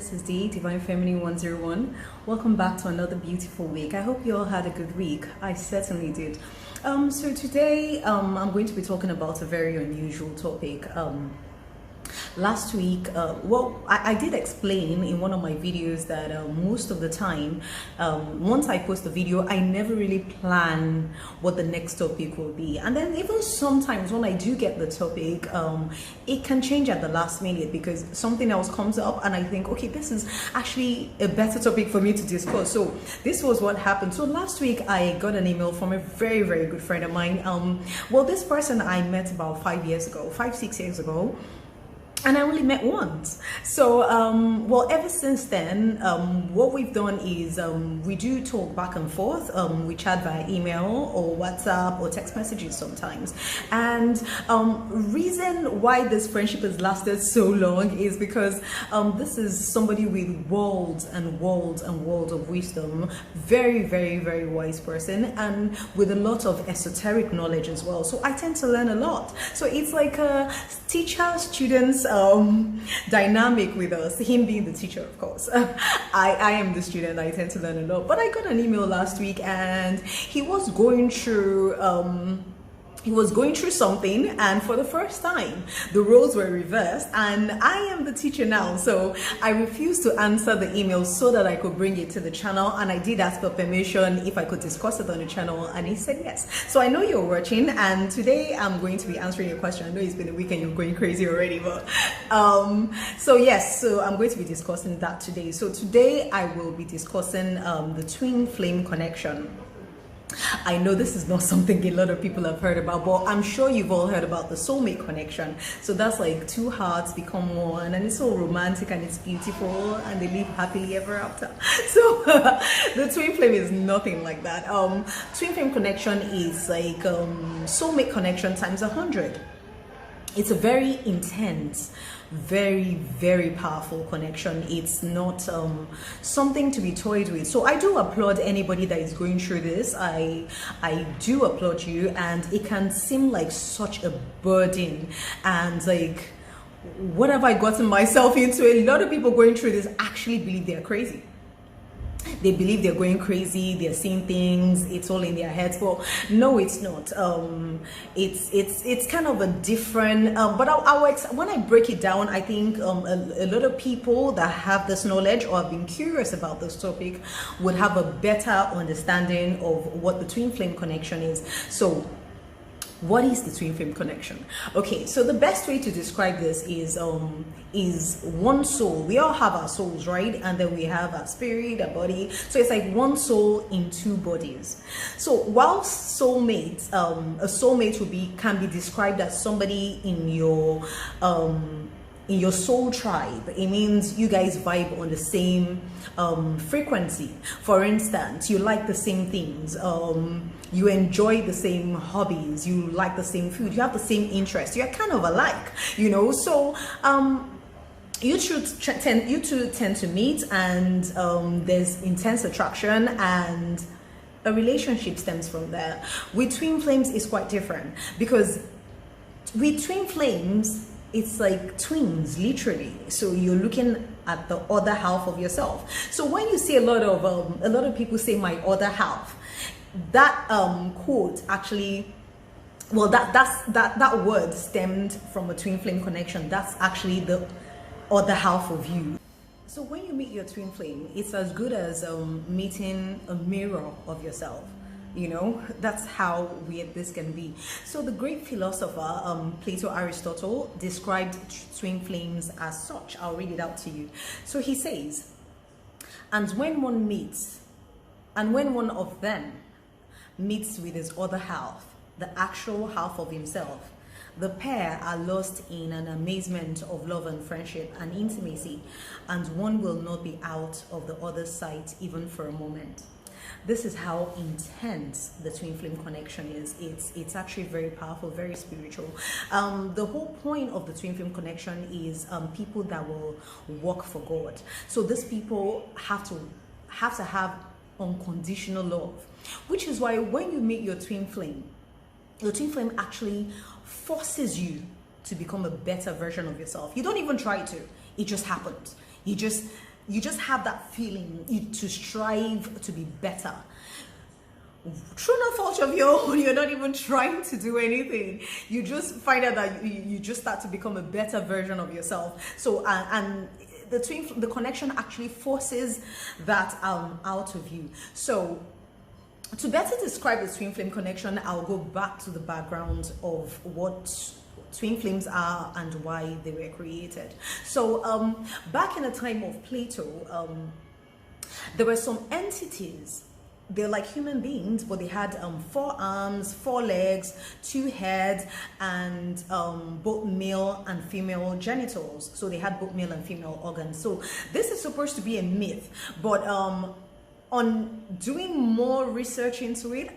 this is the Divine Feminine 101. Welcome back to another beautiful week. I hope you all had a good week. I certainly did. So today I'm going to be talking about a very unusual topic. Last week, I did explain in one of my videos that most of the time, once I post the video, I never really plan what the next topic will be. And then even sometimes when I do get the topic, it can change at the last minute because something else comes up and I think, okay, this is actually a better topic for me to discuss. So this was what happened. So last week I got an email from a very, very good friend of mine. This person I met about 6 years ago. And I only met once. So, ever since then, what we've done is we do talk back and forth. We chat via email or WhatsApp or text messages sometimes. And reason why this friendship has lasted so long is because this is somebody with worlds and worlds and worlds of wisdom. Very, very, very wise person and with a lot of esoteric knowledge as well. So I tend to learn a lot. So it's like a teacher-students dynamic with us, him being the teacher, of course. I am the student. I tend to learn a lot. But I got an email last week and he was going through something, and for the first time the roles were reversed and I am the teacher now. So I refused to answer the email so that I could bring it to the channel, and I did ask for permission if I could discuss it on the channel, and he said yes. So I know you're watching, and today I'm going to be answering your question. I know it's been a week and you're going crazy already, but so I'm going to be discussing that today. So today I will be discussing the twin flame connection. I know this is not something a lot of people have heard about, but I'm sure you've all heard about the soulmate connection. So that's like two hearts become one, and it's so romantic and it's beautiful and they live happily ever after. So the twin flame is nothing like that. Twin flame connection is like soulmate connection times 100. It's a very intense, very, very powerful connection. It's not something to be toyed with. So I do applaud anybody that is going through this. I do applaud you, and it can seem like such a burden and like, what have I gotten myself into? A lot of people going through this actually believe they're crazy. They believe they're going crazy, they're seeing things, it's all in their heads. Well, no, it's not. It's kind of a different, but when I break it down, I think a lot of people that have this knowledge or have been curious about this topic would have a better understanding of what the twin flame connection is. So what is the twin flame connection? Okay, so the best way to describe this is one soul. We all have our souls, right? And then we have our spirit, our body. So it's like one soul in two bodies. So while soulmates, a soulmate can be described as somebody in your soul tribe. It means you guys vibe on the same frequency. For instance, you like the same things, you enjoy the same hobbies, you like the same food, you have the same interests, you're kind of alike, you know. So you two tend to meet, and there's intense attraction, and a relationship stems from there. With twin flames, it's quite different, because with twin flames, it's like twins, literally. So you're looking at the other half of yourself. So when you see a lot of people say my other half, that quote actually, well, that word stemmed from a twin flame connection. That's actually the other half of you. So when you meet your twin flame, it's as good as meeting a mirror of yourself. You know, that's how weird this can be. So the great philosopher Plato Aristotle described twin flames as such. I'll read it out to you. So he says, and when one of them meets with his other half, the actual half of himself, the pair are lost in an amazement of love and friendship and intimacy, and one will not be out of the other's sight even for a moment. This is how intense the twin flame connection is. It's actually very powerful, very spiritual. The whole point of the twin flame connection is people that will work for God. So these people have to have unconditional love, which is why when you meet your twin flame actually forces you to become a better version of yourself. You don't even try to. It just happens. you just have that feeling to strive to be better. Through no fault of your own, you're not even trying to do anything. You just find out that you just start to become a better version of yourself. So and the connection actually forces that out of you. So to better describe the twin flame connection, I'll go back to the background of what twin flames are and why they were created. So back in the time of Plato, there were some entities. They're like human beings, but they had 4 arms, 4 legs, 2 heads, and both male and female genitals. So they had both male and female organs. So this is supposed to be a myth, but on doing more research into it,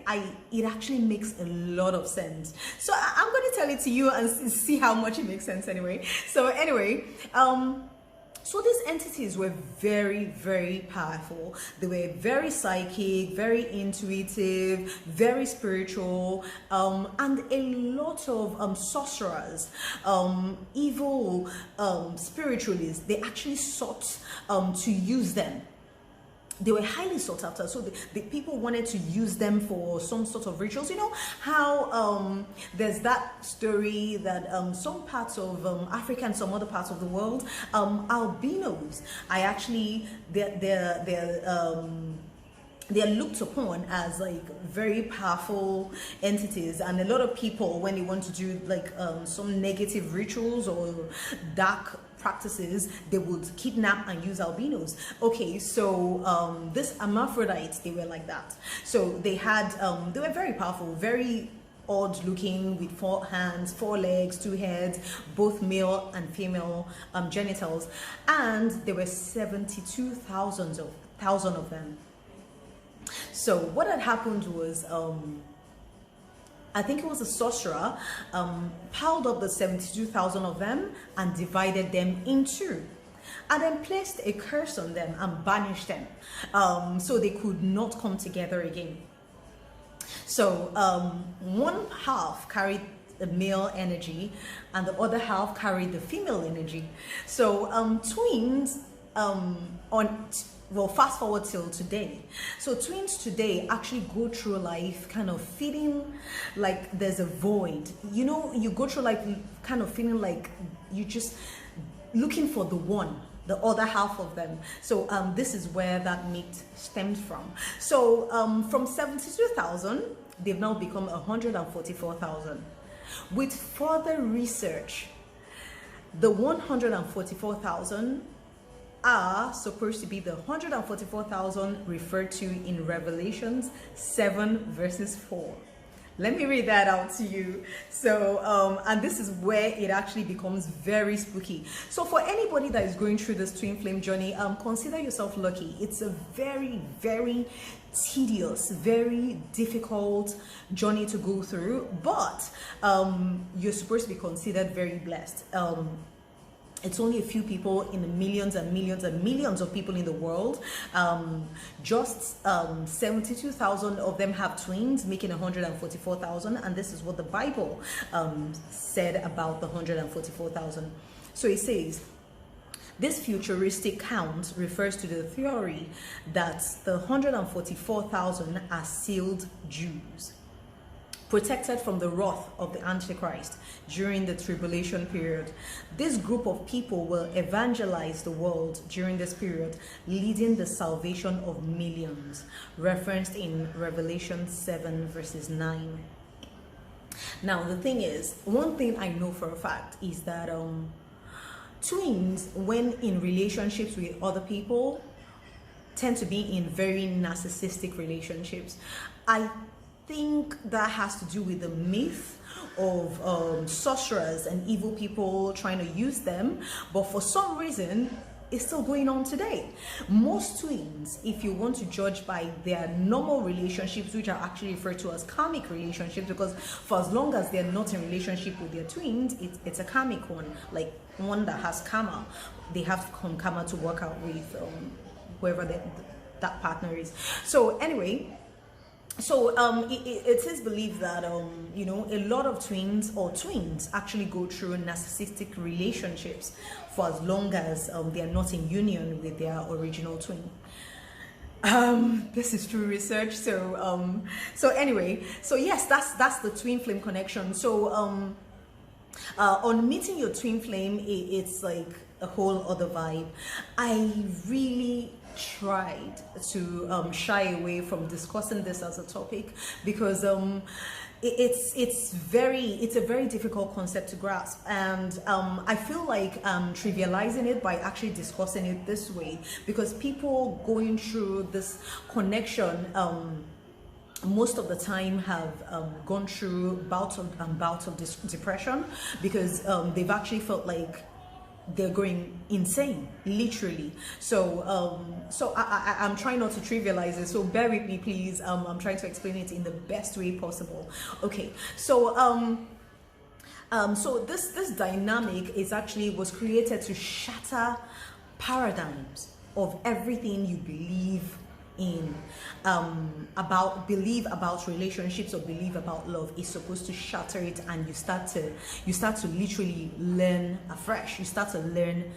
it actually makes a lot of sense. So I'm going to tell it to you and see how much it makes sense anyway. So anyway, so these entities were very, very powerful. They were very psychic, very intuitive, very spiritual, and a lot of sorcerers, evil spiritualists, they actually sought to use them. They were highly sought after, so the people wanted to use them for some sort of rituals. You know how there's that story that some parts of Africa and some other parts of the world, albinos, they're looked upon as like very powerful entities, and a lot of people, when they want to do like some negative rituals or dark practices, they would kidnap and use albinos. Okay, so this hermaphrodites, they were like that. So they had they were very powerful, very odd looking, with 4 hands, 4 legs, 2 heads, both male and female genitals, and there were 72,000 of them. So what had happened was I think it was a sorcerer piled up the 72,000 of them and divided them in 2, and then placed a curse on them and banished them, so they could not come together again. So one half carried the male energy and the other half carried the female energy. So twins well, fast forward till today. So twins today actually go through life kind of feeling like there's a void. You know, you go through life kind of feeling like you just looking for the other half of them. So this is where that myth stems from. So from 72,000, they've now become 144,000. With further research, the 144,000 are supposed to be the 144,000 referred to in Revelations 7 verses 4. Let me read that out to you. So and this is where it actually becomes very spooky. So for anybody that is going through this twin flame journey, consider yourself lucky. It's a very, very tedious, very difficult journey to go through, but you're supposed to be considered very blessed. It's only a few people in the millions and millions and millions of people in the world. Just 72,000 of them have twins, making 144,000. And this is what the Bible said about the 144,000. So it says, this futuristic count refers to the theory that the 144,000 are sealed Jews, protected from the wrath of the Antichrist during the tribulation period. This group of people will evangelize the world during this period, leading the salvation of millions, referenced in Revelation 7 verses 9. Now the thing is, one thing I know for a fact is that twins, when in relationships with other people, tend to be in very narcissistic relationships. I think that has to do with the myth of sorcerers and evil people trying to use them, but for some reason it's still going on today. Most twins, if you want to judge by their normal relationships, which are actually referred to as karmic relationships, because for as long as they're not in relationship with their twins, it's a karmic one, like one that has karma. They have karma to work out with whoever that partner is. So anyway, So it is believed that you know, a lot of twins actually go through narcissistic relationships for as long as they are not in union with their original twin. This is true research. So anyway, so yes, that's the twin flame connection. So on meeting your twin flame, it's like a whole other vibe. I really tried to shy away from discussing this as a topic because it's a very difficult concept to grasp, and I feel like trivializing it by actually discussing it this way, because people going through this connection most of the time have gone through bouts of depression, because they've actually felt like they're going insane, literally. So I'm trying not to trivialize it, so bear with me, please. I'm trying to explain it in the best way possible. Okay, so so this dynamic was created to shatter paradigms of everything you believe in, about relationships or believe about love. Is supposed to shatter it, and you start to literally learn afresh. You start to learn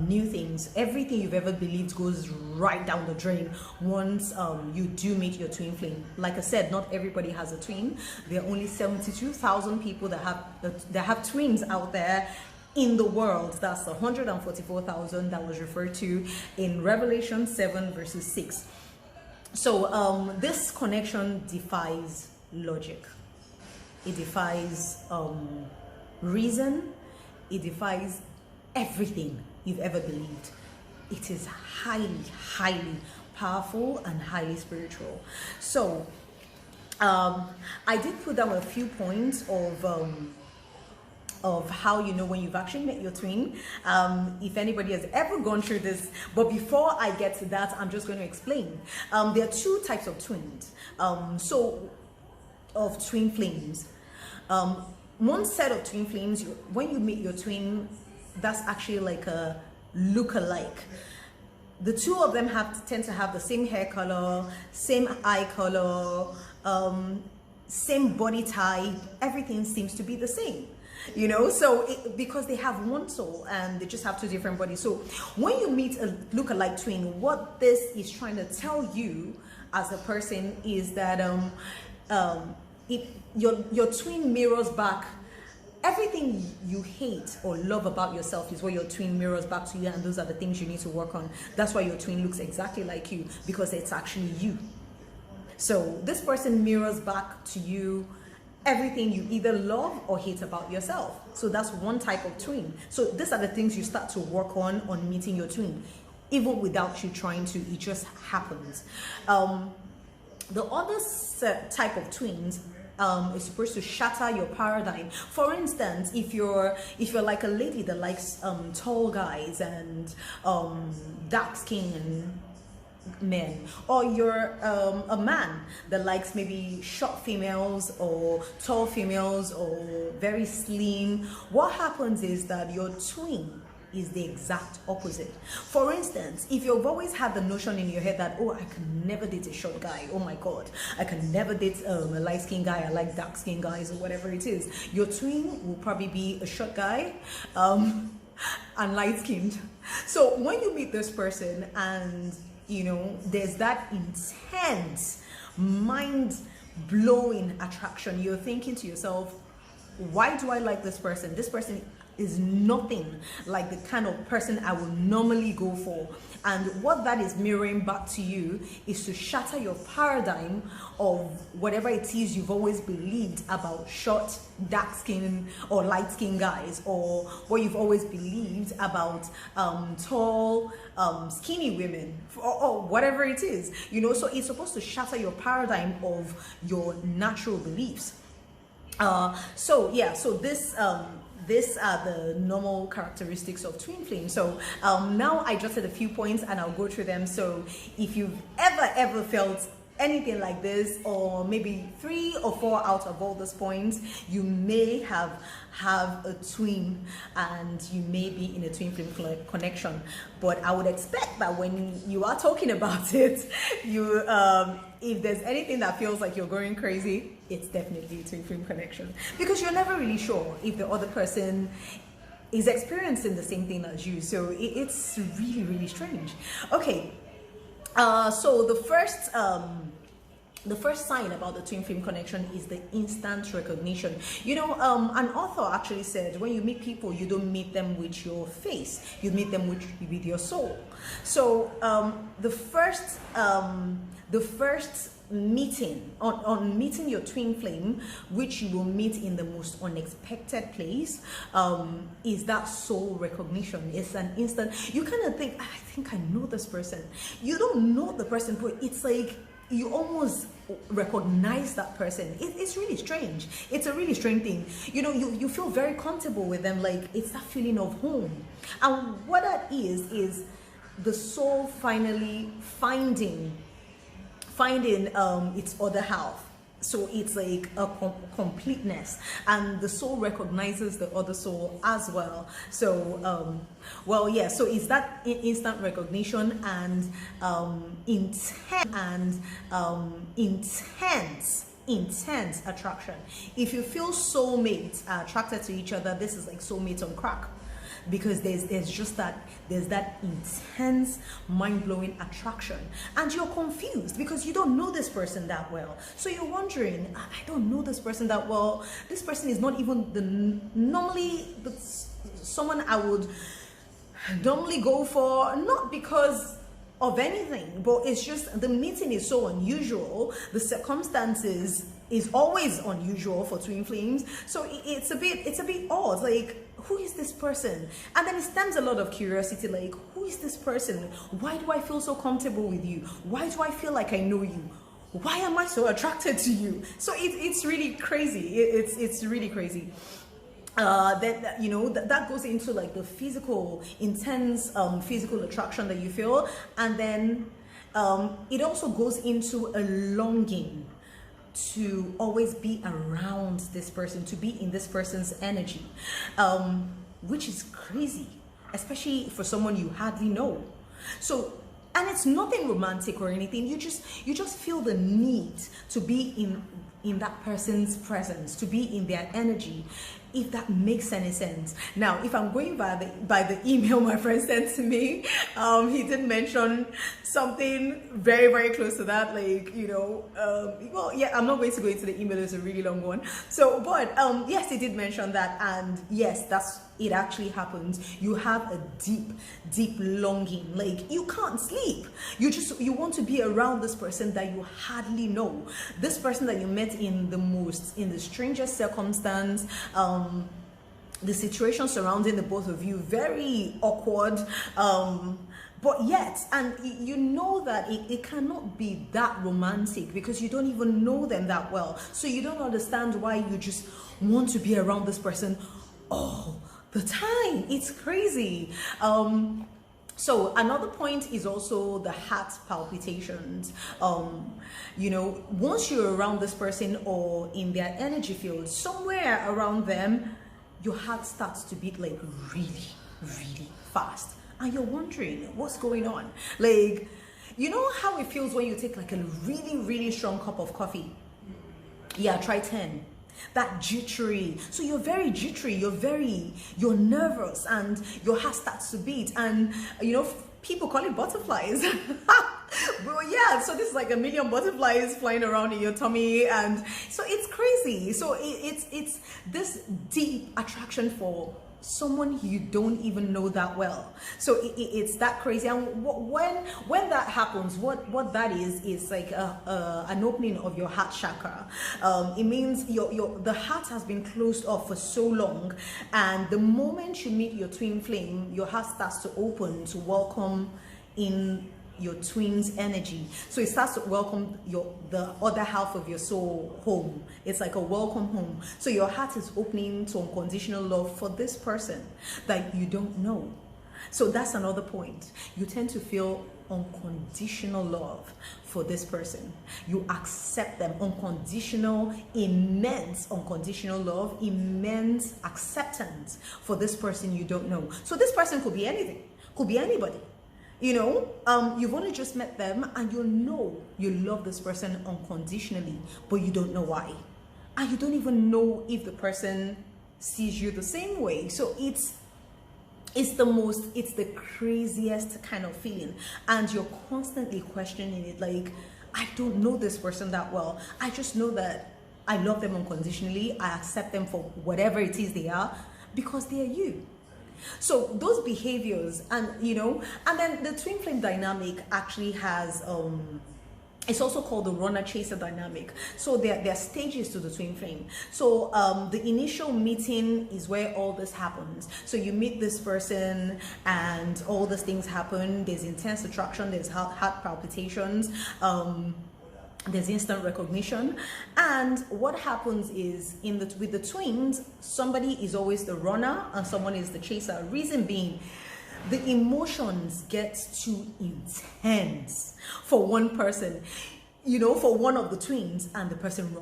new things. Everything you've ever believed goes right down the drain once you do meet your twin flame. Like I said, not everybody has a twin. There are only 72,000 people that have twins out there in the world. That's 144,000 that was referred to in Revelation 7 verses 6. So this connection defies logic. It defies reason. It defies everything you've ever believed. It is highly, highly powerful and highly spiritual. So I did put down a few points of how you know when you've actually met your twin, if anybody has ever gone through this. But before I get to that, I'm just going to explain. There are two types of twins, of twin flames. One set of twin flames, when you meet your twin, that's actually like a look-alike. The two of them tend to have the same hair color, same eye color, same body type. Everything seems to be the same. You know, so because they have one soul and they just have two different bodies. So when you meet a look-alike twin, what this is trying to tell you as a person is that your twin mirrors back everything you hate or love about yourself. Is what your twin mirrors back to you, and those are the things you need to work on. That's why your twin looks exactly like you, because it's actually you. So this person mirrors back to you everything you either love or hate about yourself. So that's one type of twin. So these are the things you start to work on meeting your twin, even without you trying to. It just happens. The other type of twins is supposed to shatter your paradigm. For instance, if you're like a lady that likes tall guys and dark skin men, or you're a man that likes maybe short females or tall females or very slim, what happens is that your twin is the exact opposite. For instance, if you've always had the notion in your head that, oh, I can never date a short guy, oh my god, I can never date a light-skinned guy, I like dark-skinned guys, or whatever it is, your twin will probably be a short guy and light-skinned. So when you meet this person and you know there's that intense mind-blowing attraction, you're thinking to yourself, why do I like this person? This person is nothing like the kind of person I would normally go for. And what that is mirroring back to you is to shatter your paradigm of whatever it is you've always believed about short, dark skin or light skin guys, or what you've always believed about tall, skinny women, or whatever it is, you know. So it's supposed to shatter your paradigm of your natural beliefs. So these are the normal characteristics of twin flames. So now I jotted a few points and I'll go through them. So if you've ever felt anything like this, or maybe 3 or 4 out of all those points, you may have a twin, and you may be in a twin flame connection. But I would expect that when you are talking about it, you if there's anything that feels like you're going crazy, it's definitely a twin flame connection, because you're never really sure if the other person is experiencing the same thing as you. So it's really, really strange. Okay, so the first sign about the twin flame connection is the instant recognition. You know, an author actually said, when you meet people, you don't meet them with your face, you meet them with your soul. So the first meeting on meeting your twin flame, which you will meet in the most unexpected place, is that soul recognition. It's an instant. You kind of think, I think I know this person. You don't know the person, but it's like you almost recognize that person. It's really strange. It's a really strange thing. You know, you feel very comfortable with them, like it's that feeling of home. And what that is the soul finally finding its other half. So it's like a completeness, and the soul recognizes the other soul as well. So well, yeah, so it's that instant recognition and intense attraction. If you feel soulmates are attracted to each other, this is like soulmates on crack, because there's that intense, mind-blowing attraction, and you're confused because you don't know this person that well. So you're wondering, I don't know this person that well. This person is not even someone I would normally go for, not because of anything, but it's just the meeting is so unusual. The circumstances is always unusual for twin flames, so it's a bit odd. Like, who is this person? And then it stems a lot of curiosity, like, who is this person? Why do I feel so comfortable with you? Why do I feel like I know you? Why am I so attracted to you? So it's really crazy. It's really crazy. That you know, that goes into like the physical, intense physical attraction that you feel, and then it also goes into a longing to always be around this person, to be in this person's energy, which is crazy, especially for someone you hardly know. So, and it's nothing romantic or anything. You just feel the need to be in that person's presence, to be in their energy, if that makes any sense. Now, if I'm going by the email my friend sent to me, he did mention something very, very close to that, like, you know, well, yeah, I'm not going to go into the email, it's a really long one. So, but yes, he did mention that, and yes, it actually happens. You have a deep longing, like you can't sleep. You want to be around this person that you hardly know, this person that you met in the strangest circumstance, the situation surrounding the both of you, very awkward, but yet, and you know that it cannot be that romantic because you don't even know them that well, so you don't understand why you just want to be around this person all the time. It's crazy. So another point is also the heart palpitations. You know, once you're around this person or in their energy field, somewhere around them, your heart starts to beat like really, really fast. And you're wondering what's going on. Like, you know how it feels when you take like a really, really strong cup of coffee? Yeah, try 10. That jittery, so you're very jittery, you're nervous, and your heart starts to beat, and you know, people call it butterflies. But yeah, so this is like a million butterflies flying around in your tummy, and so it's crazy. So it's this deep attraction for someone you don't even know that well. So it's that crazy. And when that happens, what that is like an opening of your heart chakra. It means the heart has been closed off for so long, and the moment you meet your twin flame, your heart starts to open to welcome in your twin's energy. So it starts to welcome the other half of your soul home. It's like a welcome home. So your heart is opening to unconditional love for this person that you don't know. So that's another point. You tend to feel unconditional love for this person. You accept them, unconditional, immense unconditional love, immense acceptance for this person you don't know. So this person could be anything, could be anybody. You know, you've only just met them and you know you love this person unconditionally, but you don't know why. And you don't even know if the person sees you the same way. So it's the craziest kind of feeling. And you're constantly questioning it, like, I don't know this person that well. I just know that I love them unconditionally. I accept them for whatever it is they are because they are you. So those behaviors, and you know, and then the twin flame dynamic actually has it's also called the runner chaser dynamic. So there are stages to the twin flame. So the initial meeting is where all this happens. So you meet this person and all these things happen. There's intense attraction, there's heart palpitations, there's instant recognition. And what happens is with the twins, somebody is always the runner and someone is the chaser. Reason being, the emotions get too intense for one person, you know, for one of the twins, and the person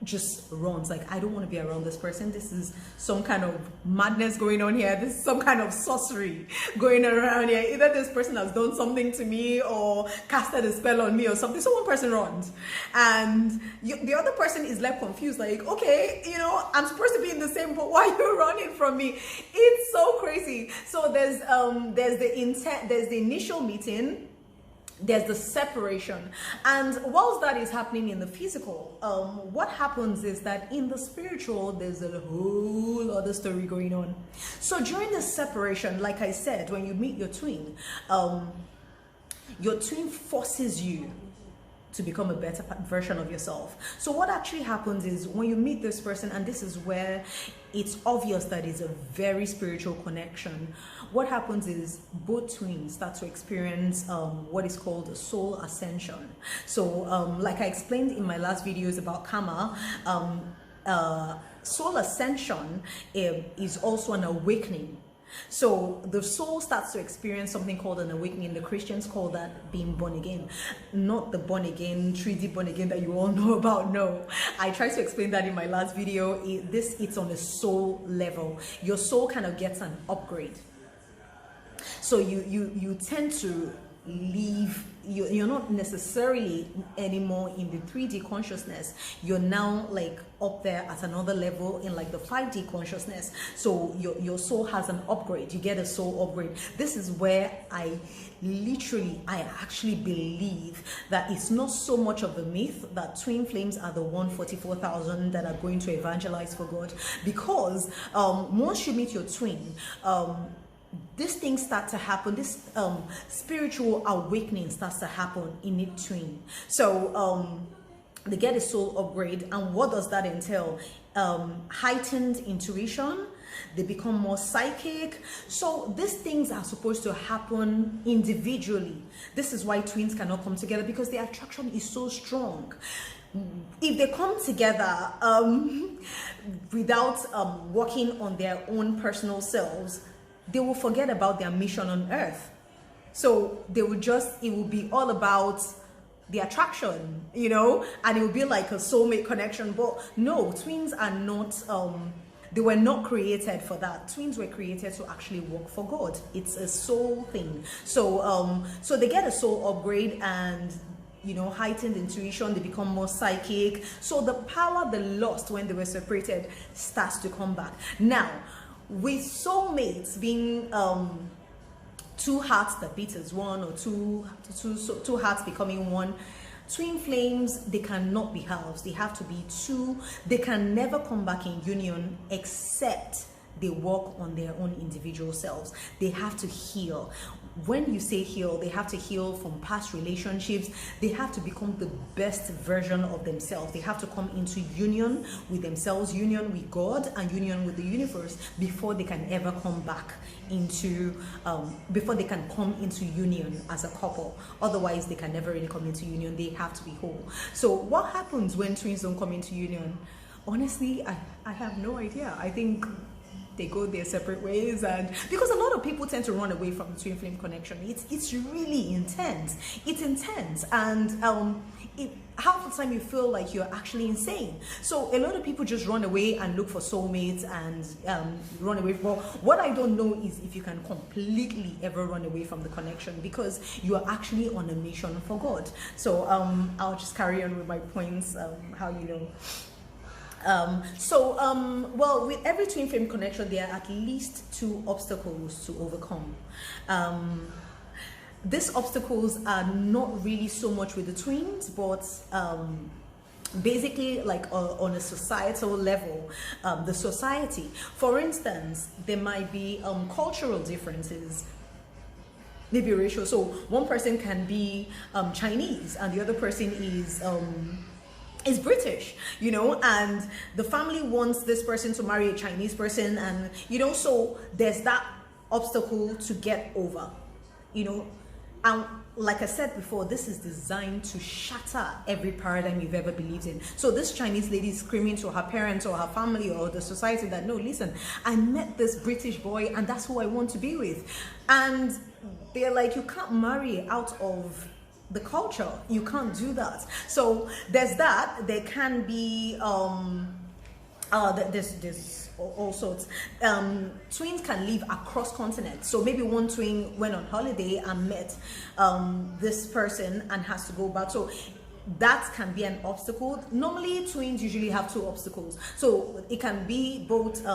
just runs. Like, I don't want to be around this person. This is some kind of madness going on here. This is some kind of sorcery going around here. Either this person has done something to me or casted a spell on me or something. So one person runs, and the other person is left confused, like, okay, you know, I'm supposed to be in the same boat. Why are you running from me? It's so crazy. So there's the initial meeting, there's the separation, and whilst that is happening in the physical, what happens is that in the spiritual, there's a whole other story going on. So during the separation, like I said, when you meet your twin forces you to become a better version of yourself. So what actually happens is when you meet this person, and this is where it's obvious that it's a very spiritual connection, what happens is both twins start to experience what is called a soul ascension. So like I explained in my last videos about karma, soul ascension is also an awakening. So the soul starts to experience something called an awakening. The Christians call that being born again. Not the born again, 3D born again that you all know about. No, I tried to explain that in my last video. It's on a soul level. Your soul kind of gets an upgrade. So you tend to leave, you're not necessarily anymore in the 3D consciousness. You're now like up there at another level in like the 5D consciousness. So your soul has an upgrade. You get a soul upgrade. This is where I actually believe that it's not so much of a myth that twin flames are the 144,000 that are going to evangelize for God, because once you meet your twin, these things start to happen. This spiritual awakening starts to happen in each twin. So they get a soul upgrade, and what does that entail? Heightened intuition. They become more psychic. So these things are supposed to happen individually. This is why twins cannot come together, because the attraction is so strong. If they come together without working on their own personal selves, they will forget about their mission on earth. So it will be all about the attraction, you know, and it will be like a soulmate connection. But no, twins are not, they were not created for that. Twins were created to actually work for God. It's a soul thing. So, so they get a soul upgrade and, you know, heightened intuition. They become more psychic. So the power they lost when they were separated starts to come back. Now, with soulmates being two hearts that beat as one, or two hearts becoming one, twin flames, they cannot be halves. They have to be two. They can never come back in union except they work on their own individual selves. They have to heal. When you say heal, they have to heal from past relationships. They have to become the best version of themselves. They have to come into union with themselves, union with God, and union with the universe before they can ever come back into, before they can come into union as a couple. Otherwise, they can never really come into union. They have to be whole. So what happens when twins don't come into union? Honestly, I have no idea. I think they go their separate ways. And because a lot of people tend to run away from the twin flame connection, it's really intense. It's intense, and half the time you feel like you're actually insane. So a lot of people just run away and look for soulmates and run away. Well, what I don't know is if you can completely ever run away from the connection, because you are actually on a mission for God. So I'll just carry on with my points. How you know. Well, with every twin flame connection, there are at least 2 obstacles to overcome. These obstacles are not really so much with the twins, but basically like on a societal level, the society. For instance, there might be cultural differences, maybe racial. So one person can be Chinese and the other person is British, you know, and the family wants this person to marry a Chinese person, and you know, so there's that obstacle to get over, you know. And like I said before, this is designed to shatter every paradigm you've ever believed in. So this Chinese lady is screaming to her parents or her family or the society that, no, listen, I met this British boy and that's who I want to be with. And they're like, you can't marry out of the culture. You can't do that. So there's that. There can be there's all sorts. Twins can live across continents. So maybe one twin went on holiday and met this person and has to go back. So that can be an obstacle. Normally twins usually have 2 obstacles. So it can be both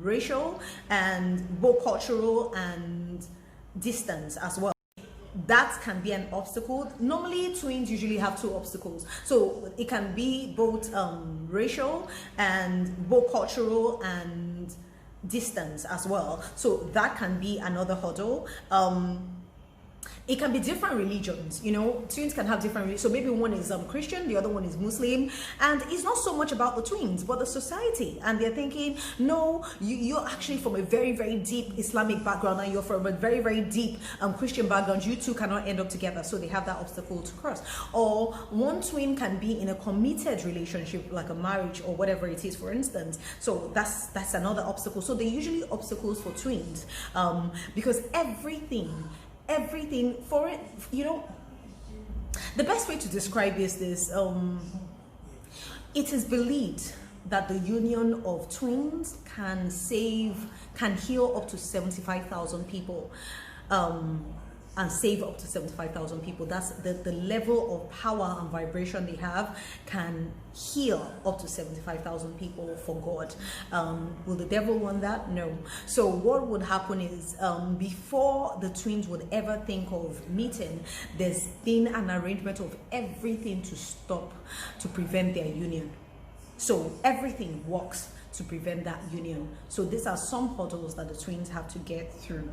racial and both cultural and distance as well. That can be an obstacle. Normally twins usually have 2 obstacles. So it can be both racial and both cultural and distance as well. So that can be another hurdle. It can be different religions, you know, twins can have different religions. So maybe one is Christian, the other one is Muslim, and it's not so much about the twins, but the society. And they're thinking, no, you're actually from a very, very deep Islamic background, and you're from a very, very deep Christian background. You two cannot end up together. So they have that obstacle to cross. Or one twin can be in a committed relationship, like a marriage or whatever it is, for instance. So that's another obstacle. So they're usually obstacles for twins, because everything for it, you know, the best way to describe is this: it is believed that the union of twins can heal up to 75,000 people, and save up to 75,000 people. That's the level of power and vibration they have, can heal up to 75,000 people for God. Will the devil want that? No. So what would happen is, before the twins would ever think of meeting, there's been an arrangement of everything to stop, to prevent their union. So everything works to prevent that union. So these are some hurdles that the twins have to get through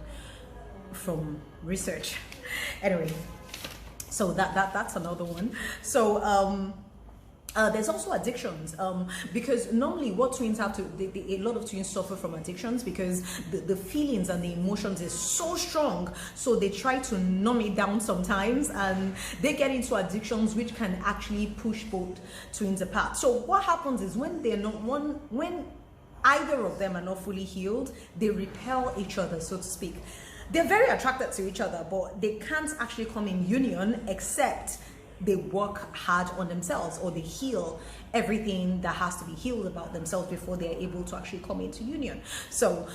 from research. Anyway, so that's another one. So there's also addictions, because normally what twins have to, a lot of twins suffer from addictions because the feelings and the emotions is so strong, so they try to numb it down sometimes, and they get into addictions which can actually push both twins apart. So what happens is, when when either of them are not fully healed, they repel each other, so to speak. They're very attracted to each other, but they can't actually come in union except they work hard on themselves, or they heal everything that has to be healed about themselves before they're able to actually come into union. So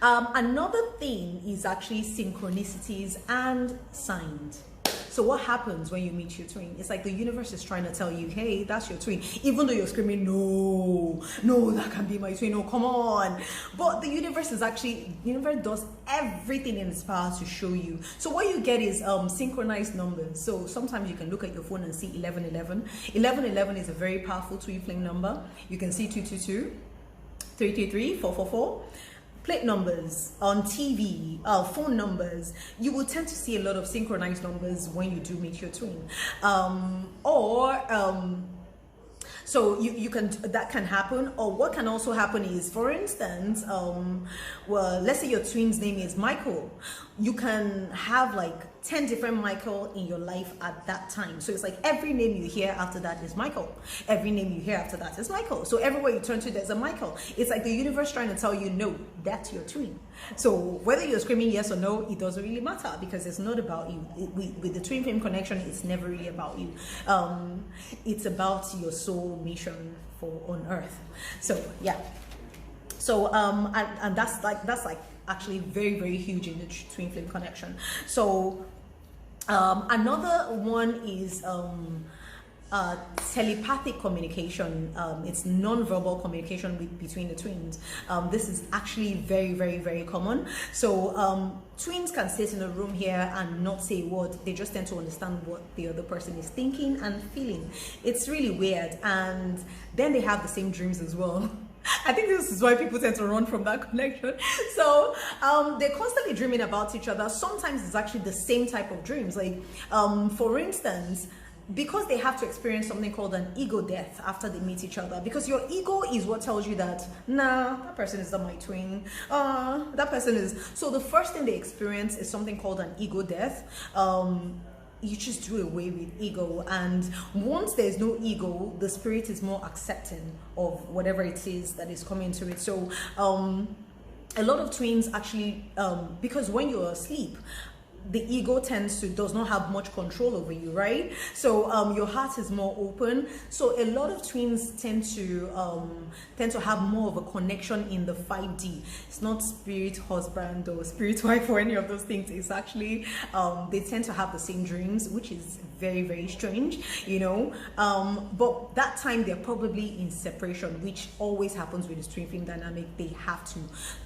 another thing is actually synchronicities and signs. So what happens when you meet your twin? It's like the universe is trying to tell you, hey, that's your twin. Even though you're screaming, no, that can be my twin, no, come on. But the universe does everything in its power to show you. So what you get is synchronized numbers. So sometimes you can look at your phone and see 1111. 1111 is a very powerful twin flame number. You can see 222, 333, 444. Plate numbers on TV, phone numbers. You will tend to see a lot of synchronized numbers when you do meet your twin. So that can happen. Or what can also happen is, for instance, well, let's say your twin's name is Michael. You can have like 10 different Michael in your life at that time. So it's like every name you hear after that is Michael. Every name you hear after that is Michael. So everywhere you turn to, there's a Michael. It's like the universe trying to tell you, no, that's your twin. So whether you're screaming yes or no, it doesn't really matter, because it's not about you. With the twin flame connection, it's never really about you. It's about your soul mission on earth. So yeah. So and that's like actually very, very huge in the twin flame connection. So another one is telepathic communication. It's non-verbal communication between the twins. This is actually very, very, very common. So twins can sit in a room here and not say a word. They just tend to understand what the other person is thinking and feeling. It's really weird. And then they have the same dreams as well. I think this is why people tend to run from that connection. So they're constantly dreaming about each other. Sometimes it's actually the same type of dreams. Like for instance, because they have to experience something called an ego death after they meet each other, because your ego is what tells you that, nah, that person is not my twin, that person is. So the first thing they experience is something called an ego death. You just do away with ego, and once there's no ego, the spirit is more accepting of whatever it is that is coming to it. So a lot of twins actually, because when you're asleep, the ego does not have much control over you, right? So your heart is more open. So a lot of twins tend to have more of a connection in the 5D. It's not spirit husband or spirit wife or any of those things. It's actually they tend to have the same dreams, which is very, very strange, you know. But that time they're probably in separation, which always happens with the twin flame dynamic. They have to,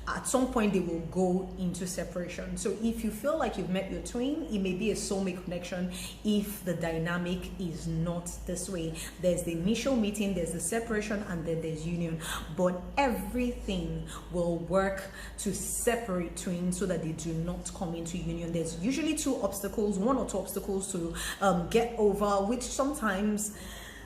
at some point they will go into separation. So if you feel like you've met your twin, it may be a soulmate connection if the dynamic is not this way. There's the initial meeting, there's the separation, and then there's union. But everything will work to separate twins so that they do not come into union. There's usually one or two obstacles to get over, which sometimes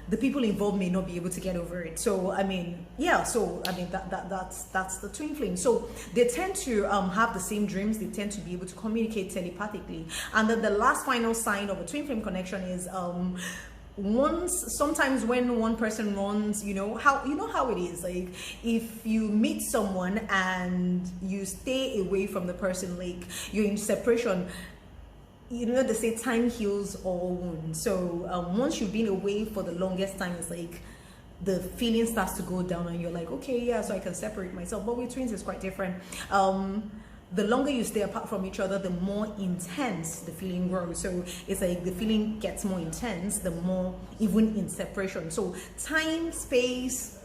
the people involved may not be able to get over it. So I mean, yeah, so I mean that's the twin flame. So they tend to have the same dreams. They tend to be able to communicate telepathically. And then the last final sign of a twin flame connection is sometimes when one person runs, you know how it is. Like if you meet someone and you stay away from the person, like you're in separation, you know, they say time heals all wounds. So once you've been away for the longest time, it's like the feeling starts to go down and you're like, okay, yeah, so I can separate myself. But with twins, it's quite different. The longer you stay apart from each other, the more intense the feeling grows. So it's like the feeling gets more intense the more, even in separation. So time, space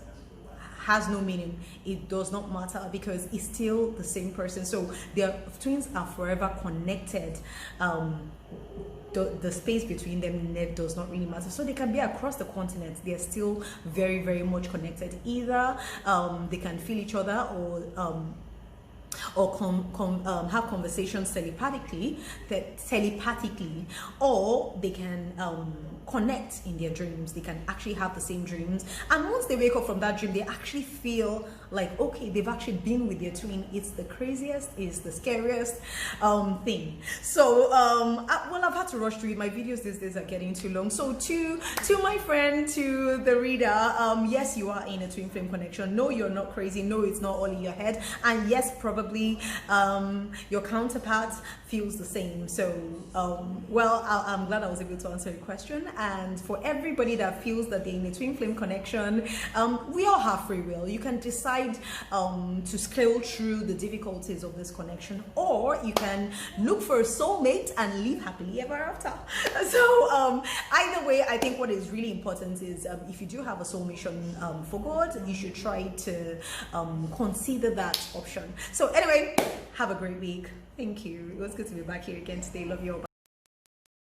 has no meaning. It does not matter, because it's still the same person. So their twins are forever connected. The space between them does not really matter. So they can be across the continent. They're still very, very much connected. Either they can feel each other, or have conversations telepathically, or they can connect in their dreams. They can actually have the same dreams, and once they wake up from that dream, they actually feel like, okay, they've actually been with their twin. It's the craziest, it's the scariest thing. So well, I've had to rush through it. My videos these days are getting too long. So to my friend, to the reader, yes, you are in a twin flame connection. No, you're not crazy. No, it's not all in your head. And yes, probably your counterpart feels the same. So well, I'm glad I was able to answer your question. And for everybody that feels that they're in a twin flame connection, we all have free will. You can decide to scale through the difficulties of this connection, or you can look for a soulmate and live happily ever after. So either way, I think what is really important is if you do have a soul mission for God, you should try to consider that option. So anyway, have a great week. Thank you. It was good to be back here again today. Love you all. Bye.